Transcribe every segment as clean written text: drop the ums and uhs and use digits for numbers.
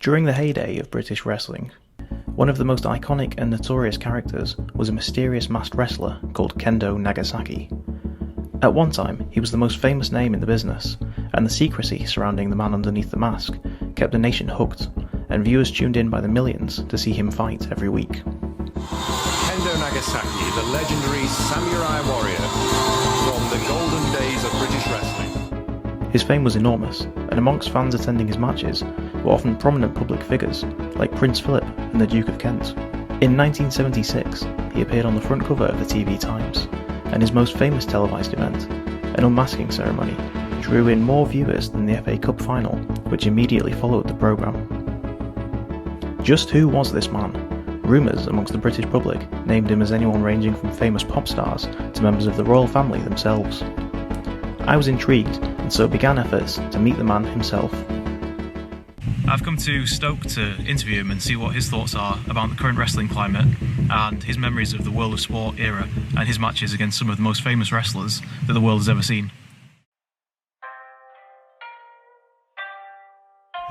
During the heyday of British wrestling, one of the most iconic and notorious characters was a mysterious masked wrestler called Kendo Nagasaki. At one time, he was the most famous name in the business, and the secrecy surrounding the man underneath the mask kept the nation hooked, and viewers tuned in by the millions to see him fight every week. Kendo Nagasaki, the legendary samurai warrior from the golden days of British wrestling. His fame was enormous, and amongst fans attending his matches were often prominent public figures like Prince Philip and the Duke of Kent. In 1976, he appeared on the front cover of the TV Times, and his most famous televised event, an unmasking ceremony, drew in more viewers than the FA Cup final, which immediately followed the programme. Just who was this man? Rumours amongst the British public named him as anyone ranging from famous pop stars to members of the royal family themselves. I was intrigued, and so began efforts to meet the man himself. I've come to Stoke to interview him and see what his thoughts are about the current wrestling climate and his memories of the World of Sport era and his matches against some of the most famous wrestlers that the world has ever seen.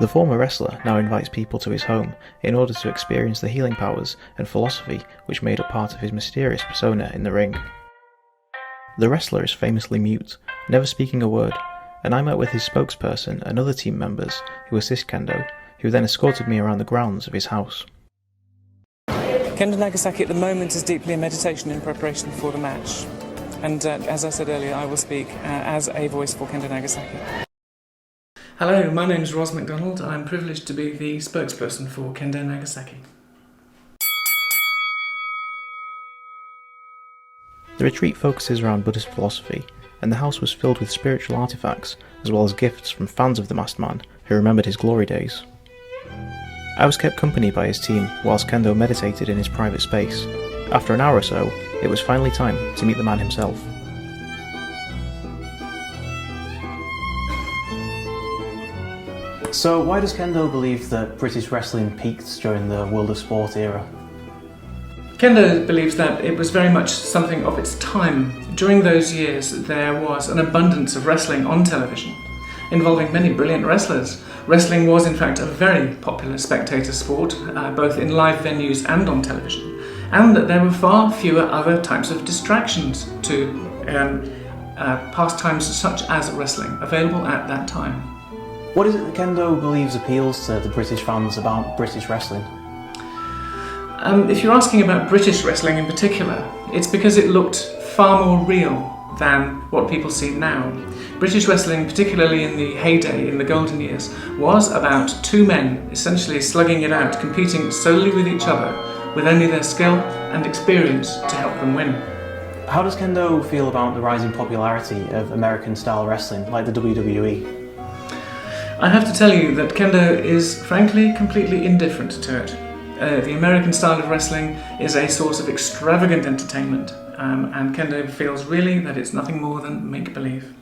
The former wrestler now invites people to his home in order to experience the healing powers and philosophy which made up part of his mysterious persona in the ring. The wrestler is famously mute, never speaking a word, and I met with his spokesperson and other team members who assist Kendo, who then escorted me around the grounds of his house. Kendo Nagasaki at the moment is deeply in meditation in preparation for the match, and as I said earlier, I will speak as a voice for Kendo Nagasaki. Hello, my name is Ros MacDonald. I'm privileged to be the spokesperson for Kendo Nagasaki. The retreat focuses around Buddhist philosophy, and the house was filled with spiritual artifacts as well as gifts from fans of the masked man who remembered his glory days. I was kept company by his team whilst Kendo meditated in his private space. After an hour or so, it was finally time to meet the man himself. So why does Kendo believe that British wrestling peaked during the World of Sport era? Kendo believes that it was very much something of its time. During those years there was an abundance of wrestling on television, involving many brilliant wrestlers. Wrestling was in fact a very popular spectator sport, both in live venues and on television, and that there were far fewer other types of distractions to pastimes such as wrestling available at that time. What is it that Kendo believes appeals to the British fans about British wrestling? If you're asking about British wrestling in particular, it's because it looked far more real than what people see now. British wrestling, particularly in the heyday, in the golden years, was about two men essentially slugging it out, competing solely with each other, with only their skill and experience to help them win. How does Kendo feel about the rising popularity of American-style wrestling, like the WWE? I have to tell you that Kendo is, frankly, completely indifferent to it. The American style of wrestling is a source of extravagant entertainment, and Kendo feels really that it's nothing more than make-believe.